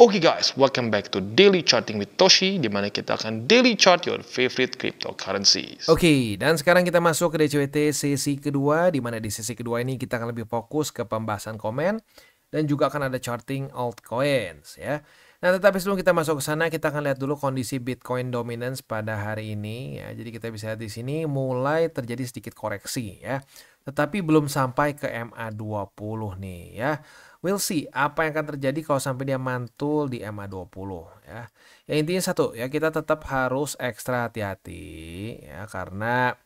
Oke guys, welcome back to Daily Charting with Toshi, di mana kita akan daily chart your favorite cryptocurrencies. Oke, dan sekarang kita masuk ke DCWT sesi kedua, di mana di sesi kedua ini kita akan lebih fokus ke pembahasan komen dan juga akan ada charting altcoins ya. Nah, tetapi sebelum kita masuk ke sana, kita akan lihat dulu kondisi Bitcoin dominance pada hari ini ya. Jadi kita bisa lihat di sini mulai terjadi sedikit koreksi ya. Tetapi belum sampai ke MA20 nih ya. We'll see apa yang akan terjadi kalau sampai dia mantul di MA20 ya. Ya intinya satu ya, kita tetap harus ekstra hati-hati ya, karena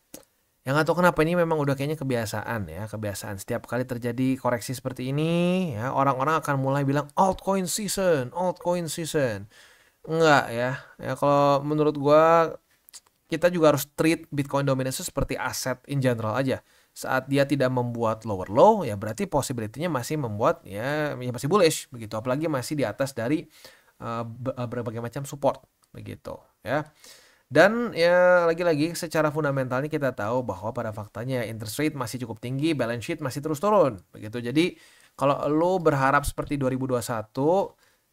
yang nggak tahu kenapa ini memang udah kayaknya kebiasaan ya, kebiasaan setiap kali terjadi koreksi seperti ini ya, orang-orang akan mulai bilang altcoin season, altcoin season. Enggak ya. Ya kalau menurut gua kita juga harus treat Bitcoin dominance seperti aset in general aja. Saat dia tidak membuat lower low, ya berarti possibility-nya masih membuat ya masih bullish begitu. Apalagi masih di atas dari berbagai macam support begitu ya. Dan ya lagi-lagi secara fundamentalnya kita tahu bahwa pada faktanya interest rate masih cukup tinggi, balance sheet masih terus turun begitu. Jadi kalau lo berharap seperti 2021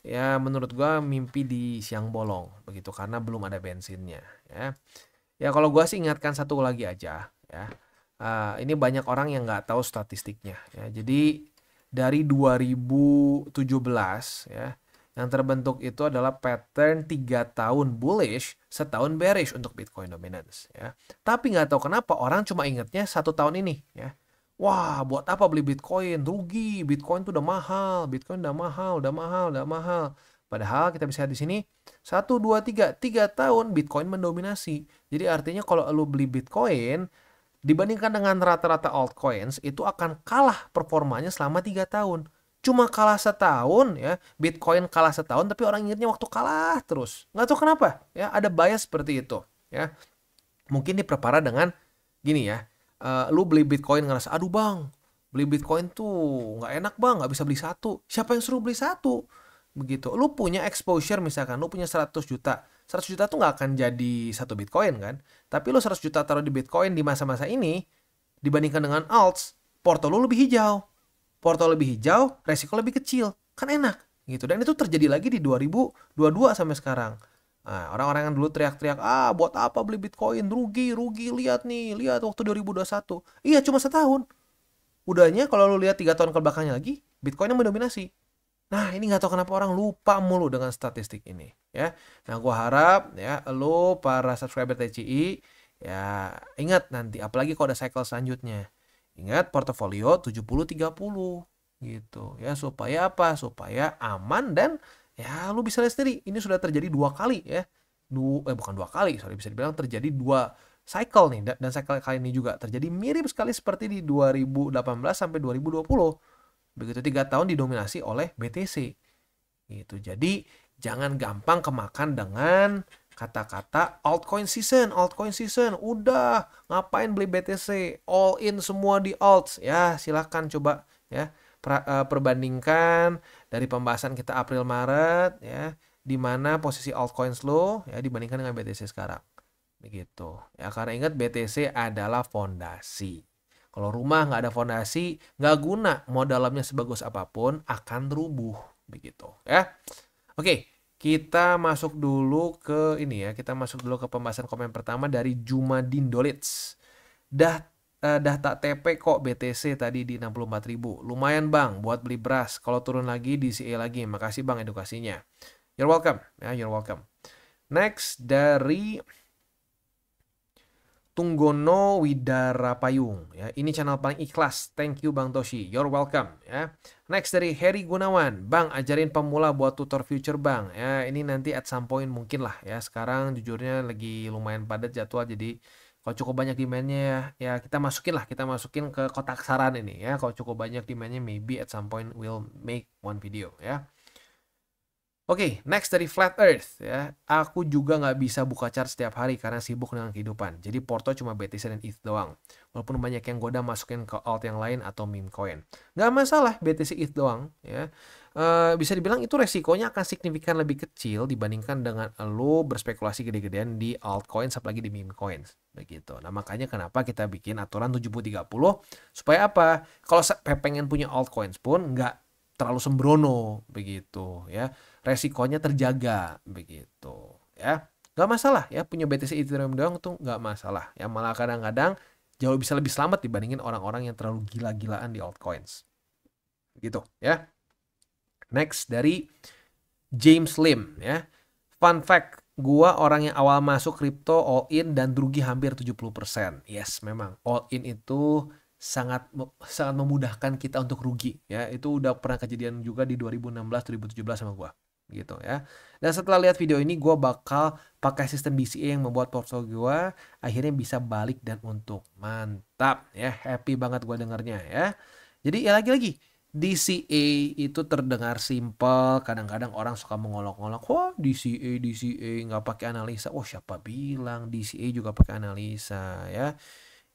ya menurut gua mimpi di siang bolong begitu, karena belum ada bensinnya ya. Ya kalau gua sih ingatkan satu lagi aja ya. Ini banyak orang yang nggak tahu statistiknya ya. Jadi dari 2017 ya, yang terbentuk itu adalah pattern 3 tahun bullish, setahun bearish untuk Bitcoin dominance ya. Tapi nggak tahu kenapa orang cuma ingatnya 1 tahun ini ya. Wah, buat apa beli Bitcoin? Rugi, Bitcoin tuh udah mahal, Bitcoin udah mahal, udah mahal, udah mahal. Padahal kita bisa lihat di sini 1, 2, 3 tahun Bitcoin mendominasi. Jadi artinya kalau lu beli Bitcoin dibandingkan dengan rata-rata altcoins itu akan kalah performanya selama 3 tahun. Cuma kalah setahun ya, Bitcoin kalah setahun tapi orang ingatnya waktu kalah terus. Nggak tahu kenapa ya, ada bias seperti itu ya. Mungkin diperparah dengan gini ya, lu beli Bitcoin ngerasa aduh bang, beli Bitcoin tuh nggak enak bang, nggak bisa beli satu. Siapa yang suruh beli satu? Begitu. Lu punya exposure misalkan, lu punya 100 juta. 100 juta tuh nggak akan jadi satu Bitcoin kan. Tapi lu 100 juta taruh di Bitcoin di masa-masa ini, dibandingkan dengan alts, porto lu lebih hijau. Porto lebih hijau, resiko lebih kecil. Kan enak gitu. Dan itu terjadi lagi di 2022 sampai sekarang. Nah, orang-orang yang dulu teriak-teriak, buat apa beli Bitcoin, rugi, lihat nih, lihat waktu 2021. Iya, cuma setahun. Udahnya kalau lu lihat 3 tahun ke belakangnya lagi, Bitcoin yang mendominasi. Nah, ini nggak tahu kenapa orang lupa mulu dengan statistik ini ya. Nah, gua harap ya lo para subscriber TCI ya ingat nanti, apalagi kalau ada cycle selanjutnya. Ingat portofolio 70-30 gitu ya, supaya apa? Supaya aman dan ya lu bisa lihat sendiri ini sudah terjadi 2 kali ya. Bukan 2 kali, sorry, bisa dibilang terjadi 2 cycle nih, dan cycle kali ini juga terjadi mirip sekali seperti di 2018 sampai 2020. Begitu 3 tahun didominasi oleh BTC gitu. Jadi jangan gampang kemakan dengan kata-kata altcoin season. Udah, ngapain beli BTC, all in semua di alts ya. Silahkan coba ya perbandingkan dari pembahasan kita April Maret ya, di mana posisi altcoins lo ya dibandingkan dengan BTC sekarang begitu ya. Karena ingat, BTC adalah fondasi. Kalau rumah nggak ada fondasi, nggak guna, mau dalamnya sebagus apapun akan rubuh begitu ya. Oke, kita masuk dulu ke ini ya. Kita masuk dulu ke pembahasan komen pertama dari Jumadin Dolits. Dah tak TP kok BTC tadi di 64.000. Lumayan bang buat beli beras. Kalau turun lagi di CA lagi. Makasih bang edukasinya. You're welcome ya, you're welcome. Next dari Tunggono Widara Payung ya. Ini channel paling ikhlas. Thank you Bang Toshi. You're welcome ya. Next dari Heri Gunawan. Bang, ajarin pemula buat tutor future Bang. Ya, ini nanti at some point mungkin lah ya. Sekarang jujurnya lagi lumayan padat jadwal, jadi kalau cukup banyak demandnya ya kita masukin ke kotak saran ini ya. Kalau cukup banyak demandnya, maybe at some point we'll make one video ya. Oke, next dari Flat Earth ya. Aku juga nggak bisa buka chart setiap hari karena sibuk dengan kehidupan. Jadi porto cuma BTC dan ETH doang. Walaupun banyak yang goda masukin ke alt yang lain atau meme coin. Nggak masalah BTC ETH doang ya. Bisa dibilang itu resikonya akan signifikan lebih kecil dibandingkan dengan lo berspekulasi gede-gedean di altcoins apalagi di meme coins begitu. Nah, makanya kenapa kita bikin aturan 70-30 supaya apa? Kalau pengen punya altcoins pun nggak terlalu sembrono begitu ya. Resikonya terjaga begitu ya. Nggak masalah ya punya BTC Ethereum doang tuh nggak masalah ya, malah kadang-kadang jauh bisa lebih selamat dibandingin orang-orang yang terlalu gila-gilaan di altcoins gitu ya. Next dari James Lim ya. Fun fact, gua orang yang awal masuk kripto all in dan rugi hampir 70%. Yes, memang all in itu sangat sangat memudahkan kita untuk rugi ya. Itu udah pernah kejadian juga di 2016 2017 sama gua gitu ya. Dan setelah lihat video ini gua bakal pakai sistem DCA yang membuat portfolio gua akhirnya bisa balik dan untung. Mantap ya, happy banget gua dengarnya ya. Jadi ya lagi-lagi DCA itu terdengar simpel, kadang-kadang orang suka mengolok-olok, wah DCA nggak pakai analisa. Oh siapa bilang DCA juga pakai analisa ya.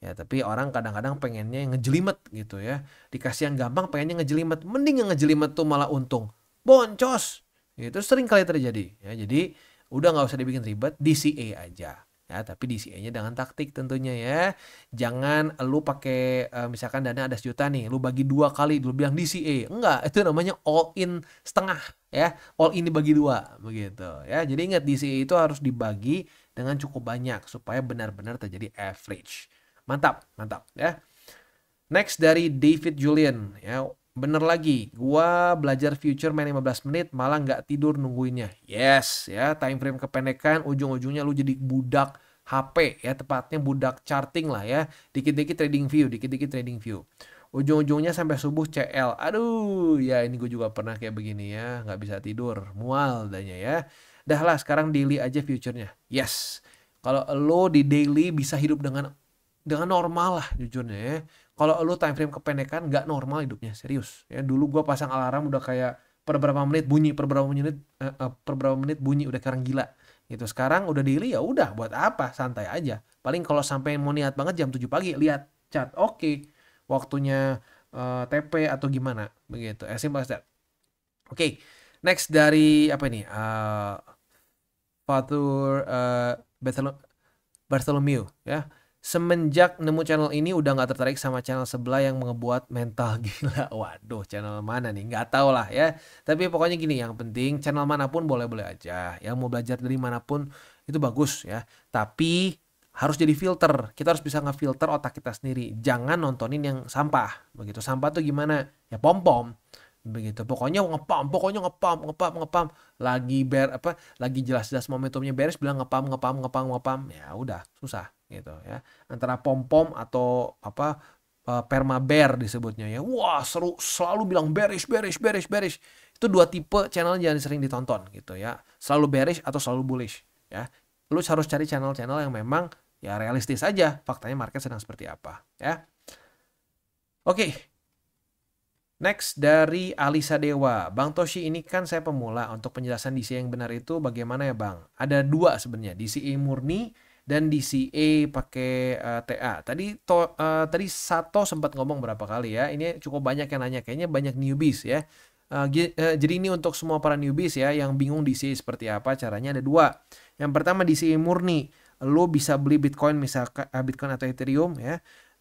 Ya tapi orang kadang-kadang pengennya yang ngejelimet gitu ya. Dikasih yang gampang pengennya ngejelimet. Mending yang ngejelimet tuh malah untung. Boncos. Itu sering kali terjadi ya. Jadi udah nggak usah dibikin ribet, DCA aja. Ya, tapi DCA-nya dengan taktik tentunya ya. Jangan lu pakai misalkan dana ada 1 juta nih, lu bagi 2 kali, lu bilang DCA. Enggak, itu namanya all in setengah ya. All in dibagi 2 begitu ya. Jadi ingat DCA itu harus dibagi dengan cukup banyak supaya benar-benar terjadi average. Mantap, mantap ya. Next dari David Julian ya. Bener lagi, gua belajar future main 15 menit malah nggak tidur nungguinnya. Yes, ya time frame kependekan, ujung-ujungnya lu jadi budak HP ya, tepatnya budak charting lah ya. Dikit-dikit trading view, dikit-dikit trading view. Ujung-ujungnya sampai subuh CL. Aduh, ya ini gue juga pernah kayak begini ya, nggak bisa tidur, mual adanya ya. Dah lah, sekarang daily aja future-nya. Yes, kalau lo di daily bisa hidup dengan normal lah jujurnya ya. Kalau lu time frame kependekan nggak normal hidupnya, serius. Ya dulu gua pasang alarm udah kayak per berapa menit bunyi, per berapa menit bunyi udah sekarang gila. Gitu. Sekarang udah daily ya udah buat apa? Santai aja. Paling kalau sampai mau niat banget jam 7 pagi lihat chat. Oke. Waktunya TP atau gimana begitu. Simple as that. Oke. Next dari apa ini? Fatur Bartholomew ya. Semenjak nemu channel ini udah nggak tertarik sama channel sebelah yang ngebuat mental gila. Waduh, channel mana nih? Nggak tahu lah ya. Tapi pokoknya gini, yang penting channel manapun boleh-boleh aja. Yang mau belajar dari manapun itu bagus ya. Tapi harus jadi filter. Kita harus bisa ngefilter otak kita sendiri. Jangan nontonin yang sampah. Begitu. Sampah tuh gimana? Ya pom-pom. Begitu. Pokoknya ngepam. Lagi jelas-jelas momentumnya beres bilang ngepam. Ya udah, susah gitu ya. Antara pom-pom atau permabear disebutnya ya. Wah, seru, selalu bilang bearish. Itu 2 tipe channel jangan sering ditonton gitu ya. Selalu bearish atau selalu bullish ya. Lu harus cari channel-channel yang memang ya realistis aja faktanya market sedang seperti apa ya. Oke. Next dari Alisa Dewa. Bang Toshi, ini kan saya pemula. Untuk penjelasan DCA yang benar itu bagaimana ya Bang? Ada 2 sebenarnya. DCA murni dan DCA pakai TA. Tadi Sato sempat ngomong berapa kali ya. Ini cukup banyak yang nanya. Kayaknya banyak newbies ya. Jadi ini untuk semua para newbies ya yang bingung DCA seperti apa. Caranya ada 2. Yang pertama DCA murni. Lo bisa beli Bitcoin misalkan Bitcoin atau Ethereum ya.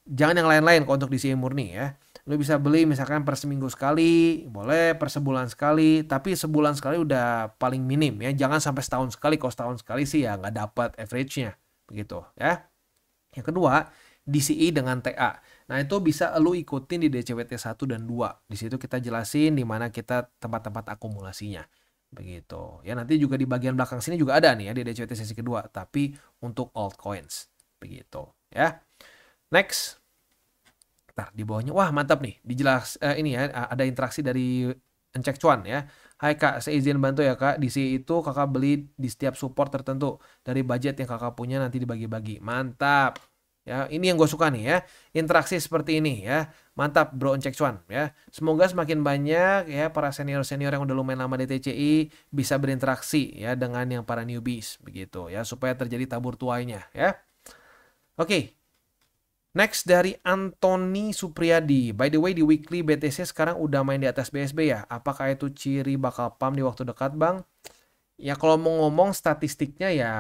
Jangan yang lain-lain kalau untuk DCA murni ya. Lo bisa beli misalkan per seminggu sekali, boleh per sebulan sekali, tapi sebulan sekali udah paling minim ya. Jangan sampai setahun sekali. Kalau setahun sekali sih ya nggak dapat average-nya. Begitu ya. Yang kedua, DCA dengan TA. Nah, itu bisa lo ikutin di DCWT 1 dan 2. Di situ kita jelasin di mana kita tempat-tempat akumulasinya. Begitu. Ya, nanti juga di bagian belakang sini juga ada nih ya di DCWT sesi kedua, tapi untuk altcoins. Begitu ya. Next. Ntar di bawahnya, wah mantap nih, ini ya ada interaksi dari Encek Cuan ya. Hai Kak, saya izin bantu ya Kak. Di sini itu Kakak beli di setiap support tertentu dari budget yang Kakak punya nanti dibagi-bagi. Mantap. Ya, ini yang gue suka nih ya. Interaksi seperti ini ya. Mantap Bro Encek Cuan ya. Semoga semakin banyak ya para senior-senior yang udah lumayan lama di TCI bisa berinteraksi ya dengan yang para newbies begitu ya supaya terjadi tabur tuainya ya. Oke. Next dari Antoni Supriyadi. By the way di weekly BTC sekarang udah main di atas BSB ya. Apakah itu ciri bakal pump di waktu dekat Bang? Ya kalau mau ngomong statistiknya ya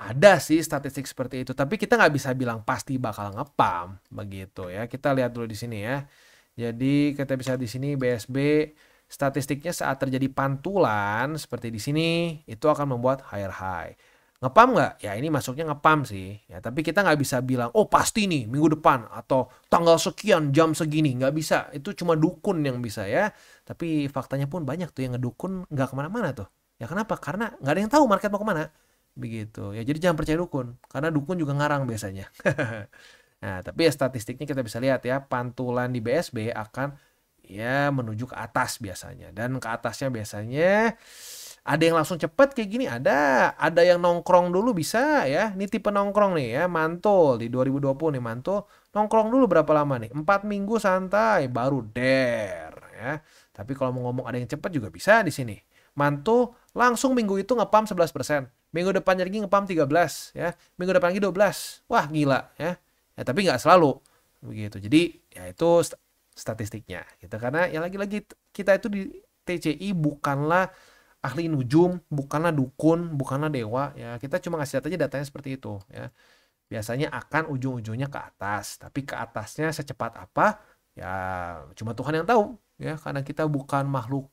ada sih statistik seperti itu. Tapi kita nggak bisa bilang pasti bakal ngepump begitu ya. Kita lihat dulu di sini ya. Jadi kita bisa di sini BSB statistiknya saat terjadi pantulan seperti di sini itu akan membuat higher high. Ngepam nggak? Ya ini masuknya ngepam sih. Ya tapi kita nggak bisa bilang, oh pasti nih minggu depan atau tanggal sekian jam segini. Nggak bisa. Itu cuma dukun yang bisa ya. Tapi faktanya pun banyak tuh yang ngedukun nggak kemana-mana tuh. Ya kenapa? Karena nggak ada yang tahu market mau kemana. Begitu. Ya jadi jangan percaya dukun. Karena dukun juga ngarang biasanya. Nah tapi ya statistiknya kita bisa lihat ya. Pantulan di BSB akan ya menuju ke atas biasanya. Dan ke atasnya biasanya ada yang langsung cepat kayak gini, ada yang nongkrong dulu bisa ya. Ini tipe nongkrong nih ya, mantul di 2020 nih mantul. Nongkrong dulu berapa lama nih? 4 minggu santai baru ya. Tapi kalau mau ngomong ada yang cepat juga bisa di sini. Mantul langsung minggu itu ngepam 11%. Minggu depannya lagi ngepam 13 ya. Minggu depan lagi 12. Wah, gila ya. Ya tapi nggak selalu begitu. Jadi ya itu statistiknya gitu. Karena yang lagi-lagi kita itu di TCI bukanlah ahli nujum, bukanlah dukun, bukanlah dewa ya. Kita cuma ngasih data aja, datanya seperti itu ya. Biasanya akan ujung-ujungnya ke atas, tapi ke atasnya secepat apa ya cuma Tuhan yang tahu ya, karena kita bukan makhluk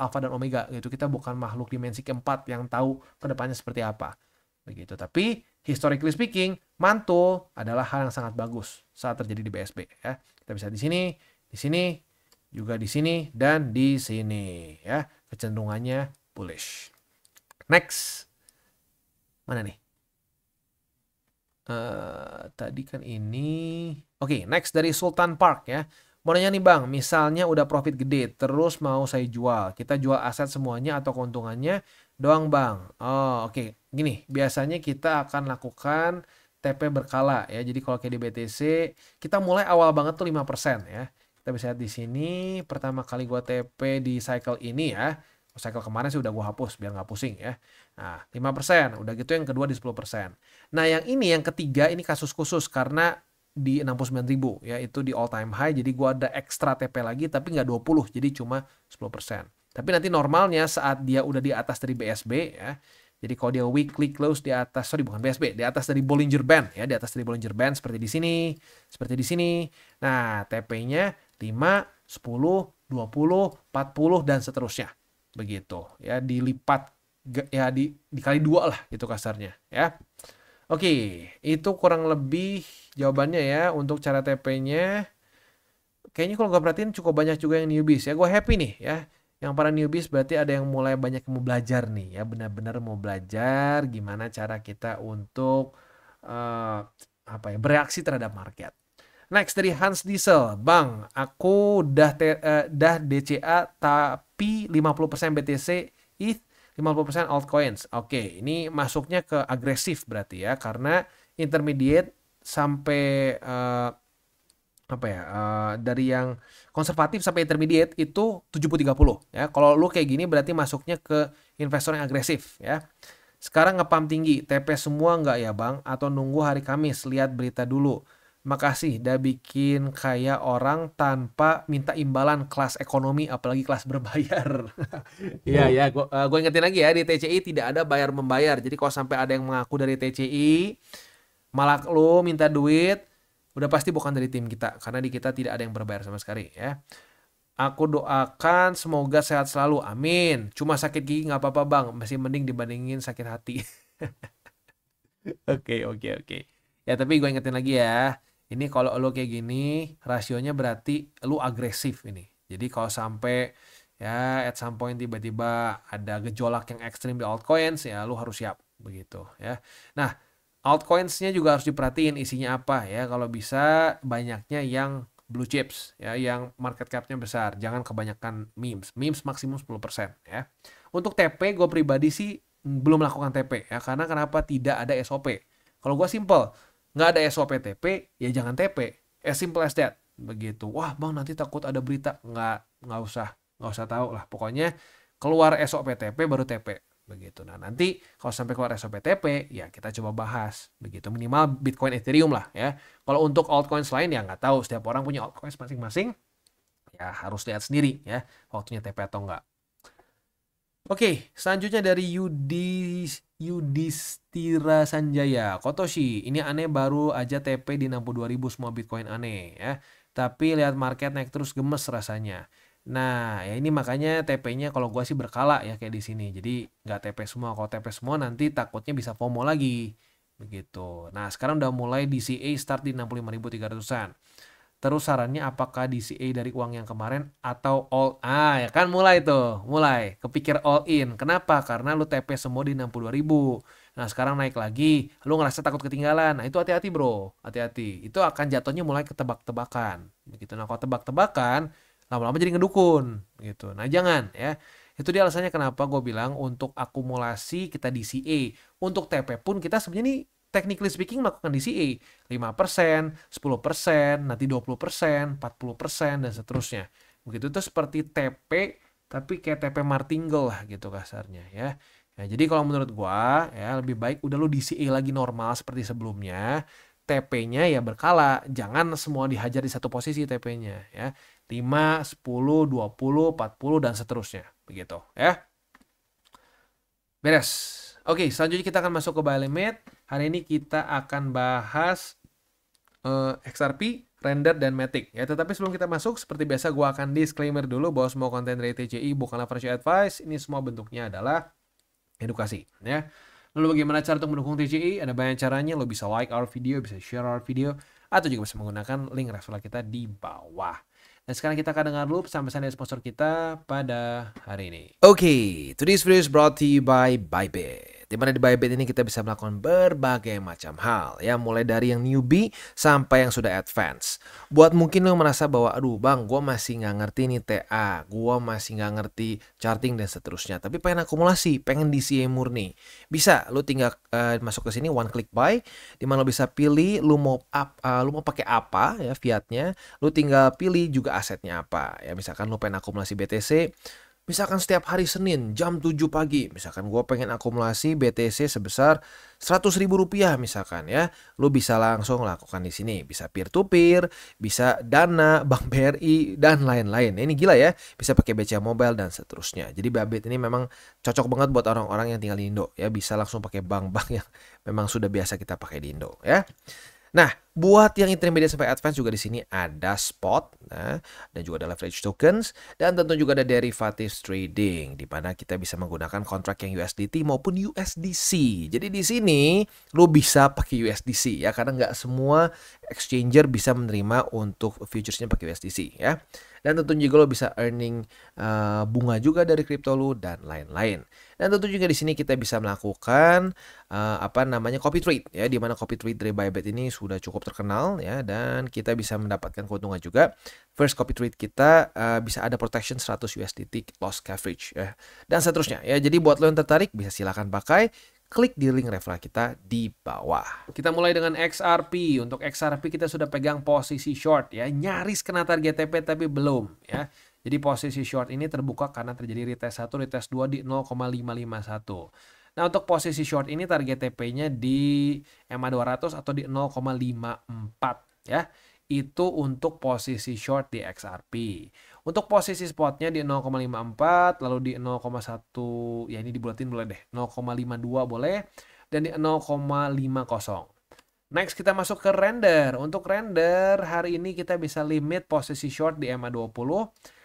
alfa dan omega gitu. Kita bukan makhluk dimensi keempat yang tahu ke depannya seperti apa. Begitu. Tapi historically speaking, mantul adalah hal yang sangat bagus saat terjadi di BSB ya. Kita bisa di sini, juga di sini dan di sini ya. Kecenderungannya bullish. Next. Mana nih? Tadi kan ini. Oke, next dari Sultan Park ya. Mau nanya nih Bang, misalnya udah profit gede, terus mau saya jual. Kita jual aset semuanya atau keuntungannya doang Bang? Oh, oke. Gini, biasanya kita akan lakukan TP berkala ya. Jadi kalau kayak di BTC, kita mulai awal banget tuh 5% ya. Kita bisa lihat di sini, pertama kali gua TP di cycle ini ya. Cycle kemarin sih udah gue hapus biar nggak pusing ya. Nah 5%, udah gitu yang kedua di 10%. Nah yang ini yang ketiga ini kasus khusus karena di 69.000 ya, itu di all time high, jadi gue ada ekstra TP lagi tapi nggak 20, jadi cuma 10%. Tapi nanti normalnya saat dia udah di atas dari BSB ya, jadi kalau dia weekly close di atas, sorry bukan BSB, di atas dari Bollinger Band ya, di atas dari Bollinger Band seperti di sini, seperti di sini. Nah TP-nya 5, 10, 20, 40 dan seterusnya. Begitu ya, dilipat ya dikali 2 lah itu kasarnya ya. Oke, itu kurang lebih jawabannya ya untuk cara TP-nya. Kayaknya kalau gue perhatiin cukup banyak juga yang newbies ya. Gue happy nih ya. Yang para newbies berarti ada yang mulai banyak yang mau belajar nih ya, benar-benar mau belajar gimana cara kita untuk bereaksi terhadap market. Next dari Hans Diesel, Bang, aku dah DCA tapi 50% BTC, ETH, 50% altcoins. Oke, ini masuknya ke agresif berarti ya, karena intermediate sampai dari yang konservatif sampai intermediate itu 70-30 ya. Kalau lu kayak gini berarti masuknya ke investor yang agresif ya. Sekarang ngepam tinggi, TP semua nggak ya Bang? Atau nunggu hari Kamis, lihat berita dulu. Makasih udah bikin kayak orang tanpa minta imbalan kelas ekonomi, apalagi kelas berbayar. Iya, gue ingetin lagi ya, di TCI tidak ada bayar membayar. Jadi kalau sampai ada yang mengaku dari TCI, malah lo minta duit, udah pasti bukan dari tim kita. Karena di kita tidak ada yang berbayar sama sekali ya. Aku doakan semoga sehat selalu, amin. Cuma sakit gigi nggak apa-apa Bang, masih mending dibandingin sakit hati. Oke. Ya tapi gue ingetin lagi ya. Ini kalau lo kayak gini, rasionya berarti lo agresif ini. Jadi kalau sampai ya at some point tiba-tiba ada gejolak yang ekstrim di altcoins, ya lo harus siap begitu ya. Nah, altcoins-nya juga harus diperhatiin isinya apa ya. Kalau bisa banyaknya yang blue chips ya, yang market cap-nya besar. Jangan kebanyakan memes. Memes maksimum 10% ya. Untuk TP gue pribadi sih belum melakukan TP ya, karena kenapa tidak ada SOP. Kalau gue simple, nggak ada SOP TP, ya jangan TP. As simple as that. Begitu. Wah Bang nanti takut ada berita. Nggak usah tahu lah. Pokoknya keluar SOP TP baru TP. Begitu. Nah nanti kalau sampai keluar SOP TP, ya kita coba bahas. Begitu. Minimal Bitcoin, Ethereum lah ya. Kalau untuk altcoins lain ya nggak tahu. Setiap orang punya altcoins masing-masing. Ya harus lihat sendiri ya. Waktunya TP atau nggak. Oke, selanjutnya dari Yudhistira Sanjaya. Kotoshi, ini aneh baru aja TP di 62.000 semua Bitcoin aneh ya. Tapi lihat market naik terus gemes rasanya. Nah, ya ini makanya TP-nya kalau gua sih berkala ya kayak di sini. Jadi nggak TP semua. Kalau TP semua nanti takutnya bisa FOMO lagi. Begitu. Nah, sekarang udah mulai DCA start di 65.300-an. Terus sarannya apakah DCA dari uang yang kemarin atau ya kan mulai tuh, mulai kepikir all in. Kenapa? Karena lu TP semua di 62.000. Nah, sekarang naik lagi, lu ngerasa takut ketinggalan. Nah, itu hati-hati, Bro. Hati-hati. Itu akan jatuhnya mulai ke tebak-tebakan. Begitu. Nah, kalau tebak-tebakan lama-lama jadi ngedukun gitu. Nah, jangan ya. Itu dia alasannya kenapa gue bilang untuk akumulasi kita DCA. Untuk TP pun kita sebenarnya nih technically speaking melakukan DCA 5%, 10%, nanti 20%, 40%, dan seterusnya. Begitu itu seperti TP, tapi kayak TP martingale lah gitu kasarnya ya. Ya, jadi kalau menurut gua ya lebih baik udah lu DCA lagi normal seperti sebelumnya. TP-nya ya berkala, jangan semua dihajar di satu posisi TP-nya ya. 5, 10, 20, 40 dan seterusnya. Begitu ya. Beres. Oke, selanjutnya kita akan masuk ke buy limit. Hari ini kita akan bahas XRP, Render, dan Matic. Ya, tetapi sebelum kita masuk, seperti biasa gue akan disclaimer dulu bahwa semua konten dari TCI bukanlah financial advice. Ini semua bentuknya adalah edukasi. Ya. Lalu bagaimana cara untuk mendukung TCI? Ada banyak caranya. Lo bisa like our video, bisa share our video, atau juga bisa menggunakan link referral kita di bawah. Dan sekarang kita akan dengar dulu pesan-pesan dari sponsor kita pada hari ini. Oke, today's video is brought to you by Bybit. Dimana di Bybit ini kita bisa melakukan berbagai macam hal, ya, mulai dari yang newbie sampai yang sudah advance. Buat mungkin lo merasa bahwa, aduh bang, gue masih nggak ngerti nih TA, gue masih nggak ngerti charting dan seterusnya, tapi pengen akumulasi, pengen DCA murni. Bisa, lo tinggal masuk ke sini one click buy, dimana lo bisa pilih lo mau pakai apa ya fiatnya, lo tinggal pilih juga asetnya apa. Ya misalkan lo pengen akumulasi BTC, misalkan setiap hari Senin jam 7 pagi, misalkan gue pengen akumulasi BTC sebesar 100.000 rupiah misalkan ya, lu bisa langsung lakukan di sini. Bisa peer to peer, bisa Dana, Bank BRI dan lain-lain. Ini gila ya, bisa pakai BCA Mobile dan seterusnya. Jadi Bybit ini memang cocok banget buat orang-orang yang tinggal di Indo ya, bisa langsung pakai bank-bank yang memang sudah biasa kita pakai di Indo ya. Nah, buat yang intermediate sampai advance juga di sini ada spot, nah, dan juga ada leverage tokens, dan tentu juga ada derivatives trading, di mana kita bisa menggunakan kontrak yang USDT maupun USDC. Jadi di sini lo bisa pakai USDC ya, karena nggak semua exchanger bisa menerima untuk futuresnya pakai USDC ya. Dan tentunya juga lo bisa earning bunga juga dari kripto lo dan lain-lain. Dan tentu juga di sini kita bisa melakukan copy trade ya, di mana copy trade dari Bybit ini sudah cukup terkenal ya, dan kita bisa mendapatkan keuntungan juga. First copy trade kita bisa ada protection 100 USDT loss coverage ya, dan seterusnya ya. Jadi buat lo yang tertarik bisa silakan pakai, klik di link referral kita di bawah. Kita mulai dengan XRP. Untuk XRP kita sudah pegang posisi short ya, nyaris kena target TP tapi belum ya. Jadi posisi short ini terbuka karena terjadi retest 1, retest 2 di 0,551. Nah, untuk posisi short ini target TP-nya di EMA 200 atau di 0,54 ya. Itu untuk posisi short di XRP. Untuk posisi spotnya di 0,54, lalu di 0,1, ya ini dibulatin boleh deh, 0,52 boleh, dan di 0,50. Next kita masuk ke render. Untuk render hari ini kita bisa limit posisi short di EMA 20.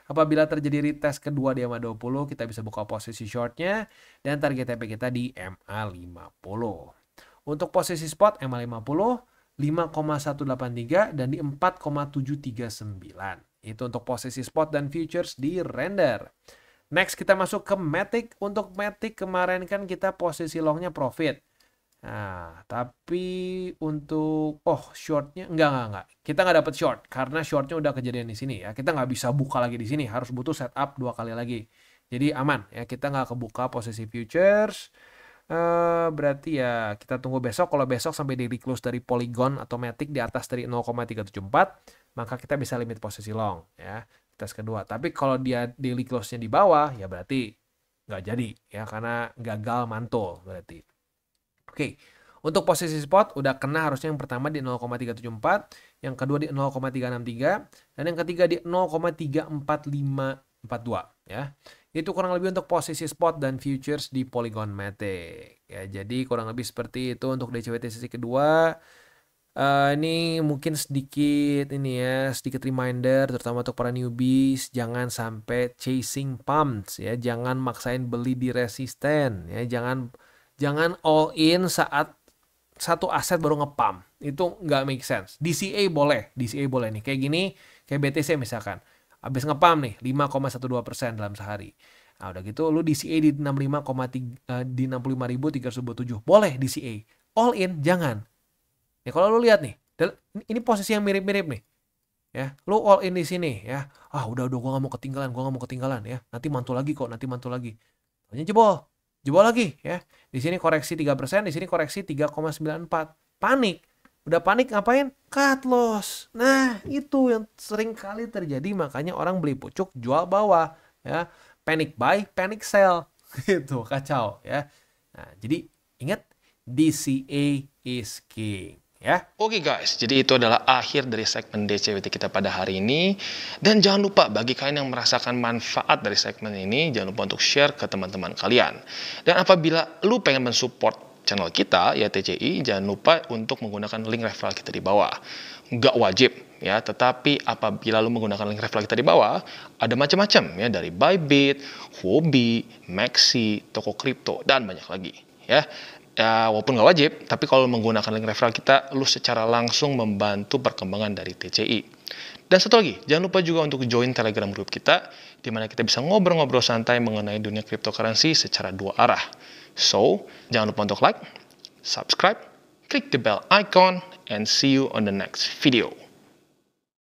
Apabila terjadi retest kedua di EMA 20, kita bisa buka posisi shortnya, dan target TP kita di EMA 50. Untuk posisi spot EMA 50, 5,183 dan di 4,739. Itu untuk posisi spot dan futures di render. Next kita masuk ke Matic. Untuk Matic kemarin kan kita posisi longnya profit. Nah, tapi untuk shortnya enggak. Kita nggak dapat short karena shortnya udah kejadian di sini ya. Kita nggak bisa buka lagi di sini, harus butuh setup 2 kali lagi. Jadi aman ya, kita nggak kebuka posisi futures. Berarti ya kita tunggu besok. Kalau besok sampai daily close dari Polygon atau Matic di atas dari 0,374, maka kita bisa limit posisi long ya, tes kedua. Tapi kalau dia daily close-nya di bawah ya berarti nggak jadi ya, karena gagal mantul berarti. Oke. Untuk posisi spot udah kena harusnya yang pertama di 0,374, yang kedua di 0,363, dan yang ketiga di 0,34542 ya. Itu kurang lebih untuk posisi spot dan futures di Polygon Matic. Ya, jadi kurang lebih seperti itu untuk DCWT sesi kedua. Ini mungkin sedikit ini ya, sedikit reminder terutama untuk para newbies, jangan sampai chasing pumps ya, jangan maksain beli di resisten ya, jangan all in saat satu aset baru nge-pump. Itu nggak make sense. DCA boleh nih. Kayak gini, kayak BTC misalkan. Habis nge-pump nih 5,12% dalam sehari. Nah, udah gitu lu DCA di 65.327. Boleh DCA. All in jangan. Ya kalau lu lihat nih, ini posisi yang mirip-mirip nih. Ya, lu all in di sini ya. Udah gua nggak mau ketinggalan ya. Nanti mantul lagi. Hanya jebol lagi ya. Di sini koreksi 3%, di sini koreksi 3,94. Panik. Udah panik ngapain? Cut loss. Nah, itu yang sering kali terjadi, makanya orang beli pucuk, jual bawah ya. Panic buy, panic sell. Gitu, kacau ya. Nah, jadi ingat DCA is king. Ya. Oke guys, jadi itu adalah akhir dari segmen DCWT kita pada hari ini. Dan jangan lupa bagi kalian yang merasakan manfaat dari segmen ini, jangan lupa untuk share ke teman-teman kalian. Dan apabila lu pengen mensupport channel kita, ya TCI, jangan lupa untuk menggunakan link referral kita di bawah. Nggak wajib ya, tetapi apabila lu menggunakan link referral kita di bawah, ada macam-macam ya, dari Bybit, Huobi, Maxi, toko kripto, dan banyak lagi ya. Ya, walaupun nggak wajib, tapi kalau menggunakan link referral kita, lu secara langsung membantu perkembangan dari TCI. Dan satu lagi, jangan lupa juga untuk join Telegram group kita, di mana kita bisa ngobrol-ngobrol santai mengenai dunia cryptocurrency secara dua arah. So, jangan lupa untuk like, subscribe, klik the bell icon, and see you on the next video.